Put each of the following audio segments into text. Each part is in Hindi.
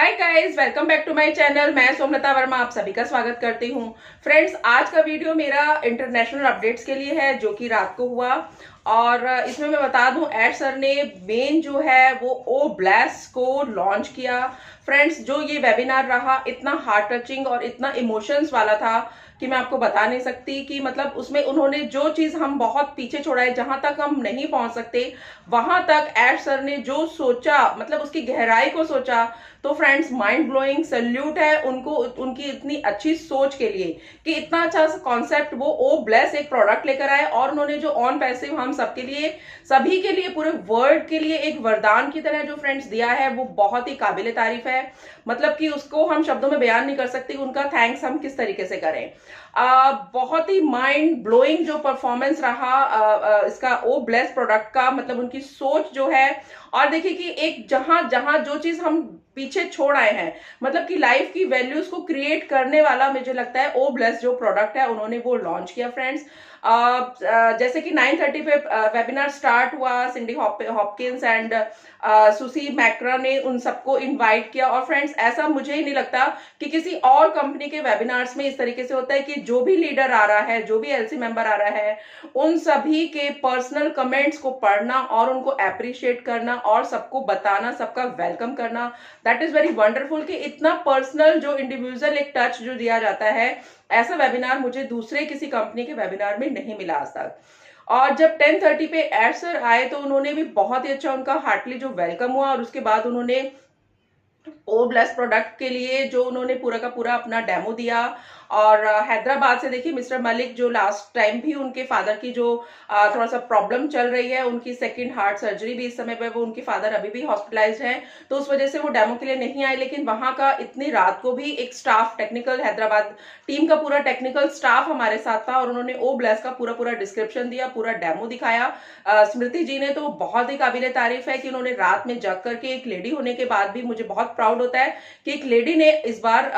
Hi guys, welcome back to my channel. मैं सोमलता वर्मा आप सभी का स्वागत करती हूँ। फ्रेंड्स, आज का वीडियो मेरा इंटरनेशनल अपडेट्स के लिए है जो कि रात को हुआ। और इसमें मैं बता दूं, एड सर ने मेन जो है वो ओ ब्लेस को लॉन्च किया। फ्रेंड्स, जो ये वेबिनार रहा इतना हार्ट टचिंग और इतना इमोशंस वाला था कि मैं आपको बता नहीं सकती कि मतलब उसमें उन्होंने जो चीज हम बहुत पीछे छोड़ा है, जहां तक हम नहीं पहुंच सकते वहां तक एड सर ने जो सोचा, मतलब उसकी गहराई को सोचा। तो फ्रेंड्स, माइंड ब्लोइंग सल्यूट है उनको, उनकी इतनी अच्छी सोच के लिए कि इतना अच्छा कॉन्सेप्ट वो ओ ब्लेस एक प्रोडक्ट लेकर आए और उन्होंने जो ऑन पैसिव हम सबके लिए, सभी के लिए, पूरे वर्ल्ड के लिए एक वरदान की तरह जो फ्रेंड्स दिया है वो बहुत ही काबिले तारीफ है। मतलब कि उसको हम शब्दों में बयान नहीं कर सकते, उनका थैंक्स हम किस तरीके से करें। बहुत ही माइंड ब्लोइंग जो परफॉर्मेंस रहा इसका ओ ब्लेस प्रोडक्ट का, मतलब उनकी सोच जो है। और देखिए कि एक जहां जहां जो चीज हम पीछे छोड़ आए हैं, मतलब कि लाइफ की वैल्यूज को क्रिएट करने वाला, मुझे लगता है ओ ब्लेस जो प्रोडक्ट है उन्होंने वो लॉन्च किया। फ्रेंड्स, जैसे कि 9:30 पे वेबिनार स्टार्ट हुआ, सिंडी हॉपकिंस एंड सुसी मैक्रा ने उन सबको इनवाइट किया। और फ्रेंड्स, ऐसा मुझे ही नहीं लगता कि किसी और कंपनी के वेबिनार्स में इस तरीके से होता है कि जो भी लीडर आ रहा है, जो भी एलसी मेंबर आ रहा है, उन सभी के पर्सनल कमेंट्स को पढ़ना और उनको अप्रिशिएट करना और सबको बताना, सबका वेलकम करना। दैट इज वेरी वंडरफुल कि इतना पर्सनल जो इंडिविजुअल एक टच जो दिया जाता है, ऐसा वेबिनार मुझे दूसरे किसी कंपनी के वेबिनार में नहीं मिला आज तक। और जब 10:30 पे एड सर आए तो उन्होंने भी बहुत ही अच्छा, उनका हार्टली जो वेलकम हुआ। और उसके बाद उन्होंने ओ ब्लेस प्रोडक्ट के लिए जो उन्होंने पूरा का पूरा अपना डेमो दिया। और हैदराबाद से देखिए मिस्टर मलिक, जो लास्ट टाइम भी उनके फादर की जो थोड़ा सा प्रॉब्लम चल रही है, उनकी सेकंड हार्ट सर्जरी भी इस समय पे, वो उनके फादर अभी भी हॉस्पिटलाइज्ड हैं, तो उस वजह से वो डेमो के लिए नहीं आए। लेकिन वहां का इतनी रात को भी एक स्टाफ, टेक्निकल हैदराबाद टीम का पूरा टेक्निकल स्टाफ हमारे साथ था और उन्होंने ओ ब्लेस का पूरा पूरा डिस्क्रिप्शन दिया, पूरा डेमो दिखाया। स्मृति जी ने तो बहुत ही काबिले तारीफ है कि उन्होंने रात में जग करके, एक लेडी होने के बाद भी मुझे बहुत प्राउड होता है कि एक लेडी ने इस बार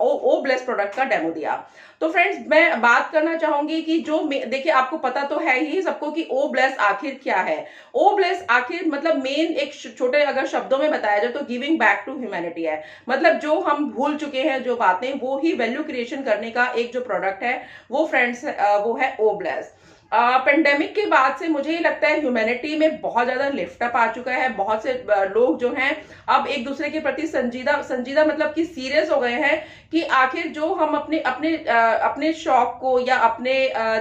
ओ ब्लेस प्रोडक्ट का डेमो दिया। तो फ्रेंड्स, मैं बात करना चाहूंगी कि जो देखिए, आपको पता तो है ही सबको कि ओ ब्लेस आखिर क्या है। ओ ब्लेस आखिर मतलब मेन एक छोटे अगर शब्दों में बताया जाए तो गिविंग बैक टू ह्यूमैनिटी है। मतलब जो हम भूल चुके हैं जो बातें, वो ही वैल्यू क्रिएशन करने का एक जो प्रोडक्ट है वो फ्रेंड्स वो है ओ ब्लेस। पेंडेमिक के बाद से मुझे ये लगता है ह्यूमैनिटी में बहुत ज्यादा लिफ्ट अप आ चुका है। बहुत से लोग जो हैं अब एक दूसरे के प्रति संजीदा संजीदा मतलब कि सीरियस हो गए हैं कि आखिर जो हम अपने अपने अपने शौक को या अपने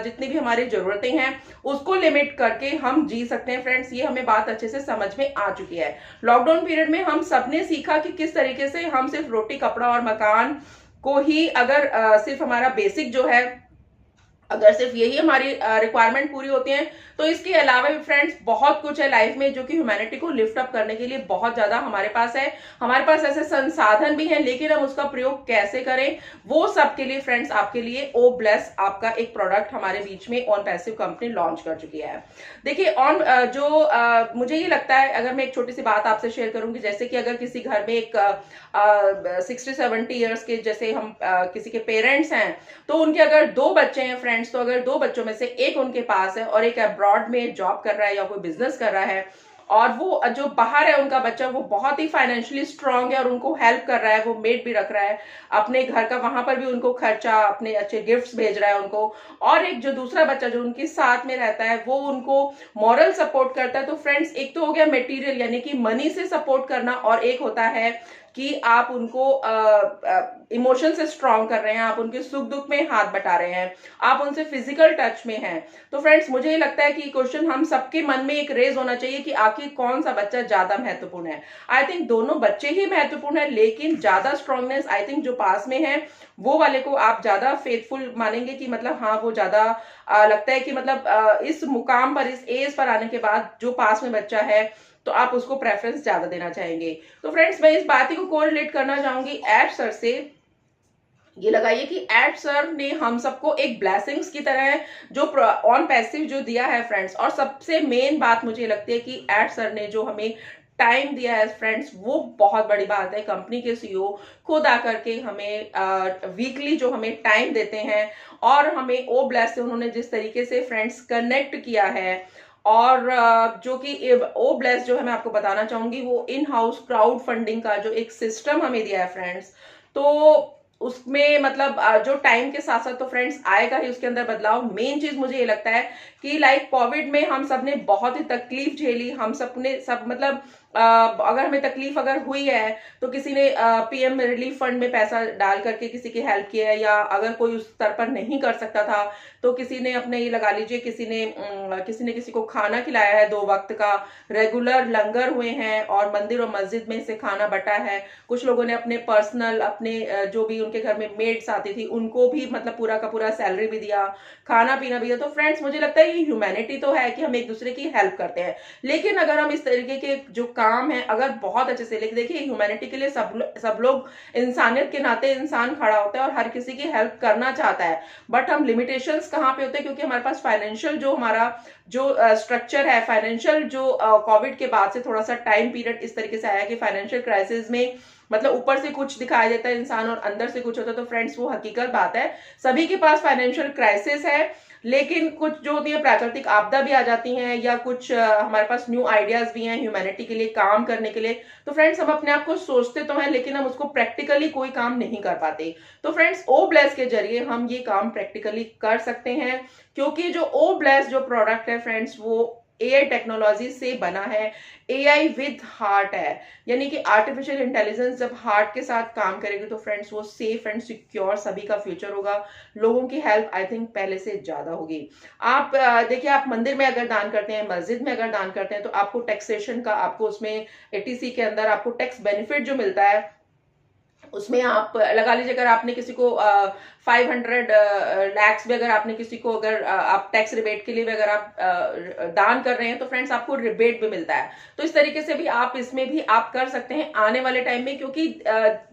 जितनी भी हमारी जरूरतें हैं उसको लिमिट करके हम जी सकते हैं। फ्रेंड्स, ये हमें बात अच्छे से समझ में आ चुकी है। लॉकडाउन पीरियड में हम सबने सीखा कि किस तरीके से हम सिर्फ रोटी, कपड़ा और मकान को ही, अगर सिर्फ हमारा बेसिक जो है, अगर सिर्फ यही हमारी रिक्वायरमेंट पूरी होती है, तो इसके अलावा भी फ्रेंड्स बहुत कुछ है लाइफ में जो कि ह्यूमैनिटी को लिफ्ट अप करने के लिए बहुत ज्यादा हमारे पास है। हमारे पास ऐसे संसाधन भी हैं, लेकिन हम उसका प्रयोग कैसे करें, वो सब के लिए फ्रेंड्स आपके लिए ओ ब्लेस आपका एक प्रोडक्ट हमारे बीच में ऑन पैसिव कंपनी लॉन्च कर चुकी है। देखिए, ऑन मुझे ये लगता है, अगर मैं एक छोटी सी बात आपसे शेयर करूंगी, जैसे कि अगर किसी घर में एक 60-70 ईयर्स के, जैसे हम किसी के पेरेंट्स हैं, तो उनके अगर दो बच्चे हैं फ्रेंड्स, तो अगर दो बच्चों में से एक उनके पास है और एक अब्रॉड में जॉब कर रहा है या कोई बिजनेस कर रहा है, और वो जो बाहर है उनका बच्चा वो बहुत ही फाइनेंशियली स्ट्रांग है और उनको हेल्प कर रहा है, वो मेड भी रख रहा है अपने घर का, वहां पर भी उनको खर्चा, अपने अच्छे गिफ्ट्स भेज रहा है उनको, और एक जो दूसरा बच्चा जो उनके साथ में रहता है वो उनको मॉरल सपोर्ट करता है। तो फ्रेंड्स, एक तो हो गया मटेरियल यानी कि मनी से सपोर्ट करना, और एक होता है कि आप उनको इमोशन से स्ट्रांग कर रहे हैं, आप उनके सुख दुख में हाथ बटा रहे हैं, आप उनसे फिजिकल टच में हैं। तो फ्रेंड्स, मुझे ये लगता है कि क्वेश्चन हम सबके मन में एक रेज होना चाहिए कि आखिर कौन सा बच्चा ज्यादा महत्वपूर्ण है। आई थिंक दोनों बच्चे ही महत्वपूर्ण है, लेकिन ज्यादा स्ट्रांगनेस आई थिंक जो पास में है वो वाले को आप ज्यादा फेथफुल मानेंगे कि मतलब हाँ, वो ज्यादा लगता है कि मतलब इस मुकाम पर, इस एज पर आने के बाद जो पास में बच्चा है तो आप उसको प्रेफरेंस ज्यादा देना चाहेंगे। तो फ्रेंड्स, मैं इस बात को कोरिलेट करना चाहूंगी एड सर से। ये लगाइए कि एड सर ने हम सबको एक ब्लेसिंग्स की तरह जो ऑन पैसिव जो दिया है फ्रेंड्स, और सबसे मेन बात मुझे लगती है कि एड सर ने जो हमें टाइम दिया है फ्रेंड्स, वो बहुत बड़ी बात है। कंपनी के सीईओ खुद आकर के हमें वीकली जो हमें टाइम देते हैं, और हमें ओ ब्लेस से उन्होंने जिस तरीके से फ्रेंड्स कनेक्ट किया है, और जो कि ओ ब्लेस जो है मैं आपको बताना चाहूंगी, वो इन हाउस क्राउड फंडिंग का जो एक सिस्टम हमें दिया है फ्रेंड्स। तो उसमें मतलब जो टाइम के साथ साथ तो फ्रेंड्स आएगा ही उसके अंदर बदलाव। मेन चीज मुझे ये लगता है कि लाइक कोविड में हम सब ने बहुत ही तकलीफ झेली, हम सब ने सब मतलब अगर हमें तकलीफ अगर हुई है तो किसी ने पीएम रिलीफ फंड में पैसा डाल करके किसी की हेल्प किया है, या अगर कोई उस स्तर पर नहीं कर सकता था तो किसी ने अपने ये लगा लीजिए किसी ने किसी को खाना खिलाया है, 2 वक्त का रेगुलर लंगर हुए हैं और मंदिर और मस्जिद में से खाना बटा है। कुछ लोगों ने अपने पर्सनल अपने जो भी उनके घर में मेड्स आती थी उनको भी मतलब पूरा का पूरा सैलरी भी दिया, खाना पीना भी दिया। तो फ्रेंड्स मुझे लगता है ये ह्यूमैनिटी तो है कि हम एक दूसरे की हेल्प करते हैं, लेकिन अगर हम इस तरीके के जो काम है अगर बहुत अच्छे से, लेकिन देखिए ह्यूमैनिटी के लिए सब लोग इंसानियत के नाते इंसान खड़ा होता है और हर किसी की हेल्प करना चाहता है, बट हम लिमिटेशंस कहाँ पे होते हैं, क्योंकि हमारे पास फाइनेंशियल जो हमारा जो स्ट्रक्चर है, फाइनेंशियल जो कोविड के बाद से थोड़ा सा टाइम पीरियड इस तरीके से आया कि फाइनेंशियल क्राइसिस में मतलब ऊपर से कुछ दिखाई देता है इंसान और अंदर से कुछ होता है। तो फ्रेंड्स वो हकीकत बात है, सभी के पास फाइनेंशियल क्राइसिस है, लेकिन कुछ जो होती है प्राकृतिक आपदा भी आ जाती हैं, या कुछ हमारे पास न्यू आइडियाज भी हैं ह्यूमैनिटी के लिए काम करने के लिए। तो फ्रेंड्स हम अपने आप को सोचते तो हैं लेकिन हम उसको प्रैक्टिकली कोई काम नहीं कर पाते। तो फ्रेंड्स ओ ब्लेस के जरिए हम ये काम प्रैक्टिकली कर सकते हैं, क्योंकि जो ओ ब्लेस जो प्रोडक्ट है फ्रेंड्स वो एआई टेक्नोलॉजी से बना है, एआई विद हार्ट है, यानी कि आर्टिफिशियल इंटेलिजेंस जब हार्ट के साथ काम करेगी तो फ्रेंड्स वो सेफ एंड सिक्योर सभी का फ्यूचर होगा। लोगों की हेल्प आई थिंक पहले से ज्यादा होगी। आप देखिए, आप मंदिर में अगर दान करते हैं, मस्जिद में अगर दान करते हैं तो आपको टैक्सेशन का, आपको उसमें एटीसी के अंदर आपको टैक्स बेनिफिट जो मिलता है उसमें आप लगा लीजिए अगर आपने किसी को 500 लैक्स भी अगर आपने किसी को अगर आप टैक्स रिबेट के लिए भी अगर आप दान कर रहे हैं तो फ्रेंड्स आपको रिबेट भी मिलता है। तो इस तरीके से भी आप इसमें भी आप कर सकते हैं आने वाले टाइम में, क्योंकि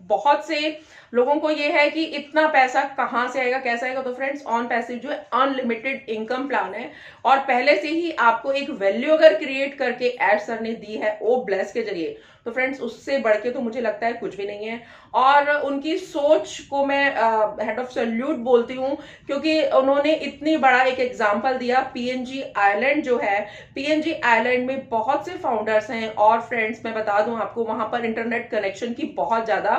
बहुत से लोगों को ये है कि इतना पैसा कहाँ से आएगा, कैसा आएगा। तो फ्रेंड्स ऑन पैसिव जो है अनलिमिटेड इनकम प्लान है और पहले से ही आपको एक वैल्यू अगर क्रिएट करके एड सर ने दी है ओ ब्लेस के जरिए, तो फ्रेंड्स उससे बढ़ के तो मुझे लगता है कुछ भी नहीं है। और उनकी सोच को मैं हेड ऑफ सैल्यूट बोलती हूँ, क्योंकि उन्होंने इतनी बड़ा एक एग्जांपल दिया। पीएनजी आइलैंड जो है, पीएनजी आइलैंड में बहुत से फाउंडर्स हैं और फ्रेंड्स मैं बता दूं आपको वहां पर इंटरनेट कनेक्शन की बहुत ज्यादा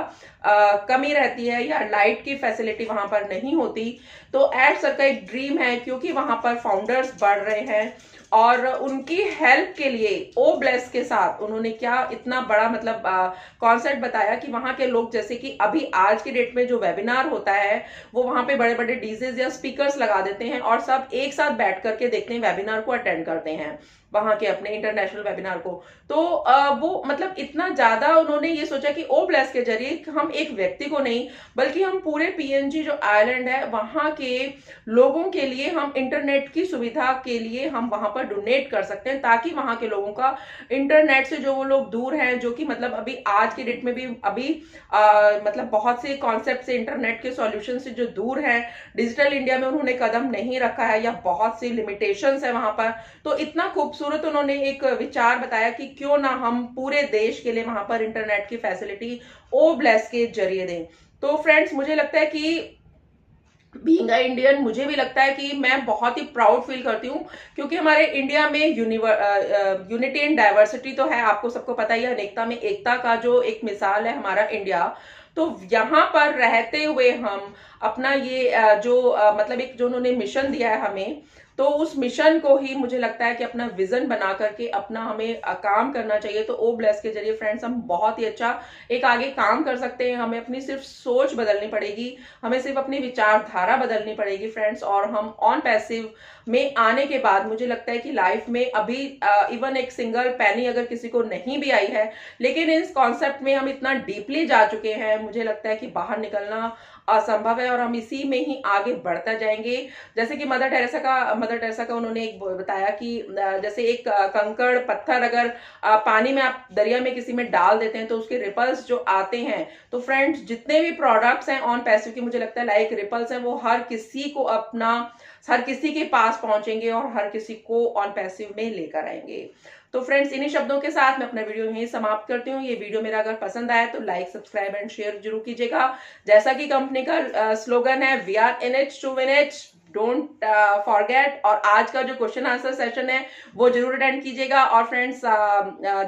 कमी रहती है या लाइट की फैसिलिटी वहां पर नहीं होती। तो एड सर का एक ड्रीम है, क्योंकि वहां पर फाउंडर्स बढ़ रहे हैं और उनकी हेल्प के लिए ओ ब्लेस के साथ उन्होंने क्या इतना बड़ा मतलब कॉन्सेप्ट बताया कि वहां के लोग, जैसे कि अभी आज के डेट में जो वेबिनार होता है वो वहां पे बड़े बड़े डीजेस या स्पीकर्स लगा देते हैं और सब एक साथ बैठ करके देखते हैं, वेबिनार को अटेंड करते हैं वहां के अपने इंटरनेशनल वेबिनार को। तो वो मतलब इतना ज्यादा उन्होंने ये सोचा कि ओ ब्लेस के जरिए हम एक व्यक्ति को नहीं बल्कि हम पूरे पीएनजी जो आइलैंड है वहां के लोगों के लिए हम इंटरनेट की सुविधा के लिए हम वहां पर डोनेट कर सकते हैं, ताकि वहां के लोगों का इंटरनेट से जो वो लोग दूर हैं, जो कि मतलब अभी आज के डेट में भी अभी मतलब बहुत से कॉन्सेप्ट से इंटरनेट के सॉल्यूशन से जो दूर है, डिजिटल इंडिया में उन्होंने कदम नहीं रखा है या बहुत सी लिमिटेशंस है वहां पर। तो इतना खूबसूरत उन्होंने एक विचार बताया कि क्यों ना हम पूरे देश के लिए वहां पर इंटरनेट की फैसिलिटी ओ ब्लेस के जरिए दें। तो फ्रेंड्स मुझे लगता है कि बीइंग अ इंडियन मुझे भी लगता है कि मैं बहुत ही प्राउड फील करती हूँ, क्योंकि हमारे इंडिया में यूनिटी एंड डाइवर्सिटी तो है, आपको सबको पता ही है, अनेकता में एकता का जो एक मिसाल है हमारा इंडिया। तो यहाँ पर रहते हुए हम अपना ये मतलब एक जो उन्होंने मिशन दिया है हमें, तो उस मिशन को ही मुझे लगता है कि अपना विजन बना करके अपना हमें काम करना चाहिए। तो ओ ब्लेस के जरिए फ्रेंड्स हम बहुत ही अच्छा एक आगे काम कर सकते हैं। हमें अपनी सिर्फ सोच बदलनी पड़ेगी, हमें सिर्फ अपनी विचारधारा बदलनी पड़ेगी फ्रेंड्स, और हम ऑन पैसिव में आने के बाद मुझे लगता है कि लाइफ में अभी इवन एक सिंगल पैनी अगर किसी को नहीं भी आई है, लेकिन इस कॉन्सेप्ट में हम इतना डीपली जा चुके हैं, मुझे लगता है कि बाहर निकलना असंभव है और हम इसी में ही आगे बढ़ता जाएंगे। जैसे कि मदर टेरेसा का उन्होंने एक बताया कि जैसे एक कंकड़ पत्थर अगर पानी में आप दरिया में किसी में डाल देते हैं तो उसके रिपल्स जो आते हैं, तो फ्रेंड्स जितने भी प्रोडक्ट्स हैं ऑन पैसिव की मुझे लगता है लाइक रिपल्स हैं, वो हर किसी के पास पहुंचेंगे और हर किसी को ऑन पैसिव में लेकर आएंगे। तो फ्रेंड्स इन्हीं शब्दों के साथ मैं अपना वीडियो यहीं समाप्त करती हूँ। ये वीडियो मेरा अगर पसंद आया तो लाइक सब्सक्राइब एंड शेयर जरूर कीजिएगा। जैसा कि कंपनी का स्लोगन है, we are in it to win it, don't forget. और आज का जो क्वेश्चन आंसर सेशन है वो जरूर अटेंड कीजिएगा। और फ्रेंड्स,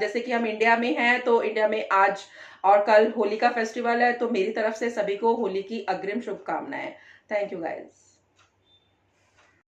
जैसे कि हम इंडिया में हैं, तो इंडिया में आज और कल होली का फेस्टिवल है, तो मेरी तरफ से सभी को होली की अग्रिम शुभकामनाएं। Thank you guys.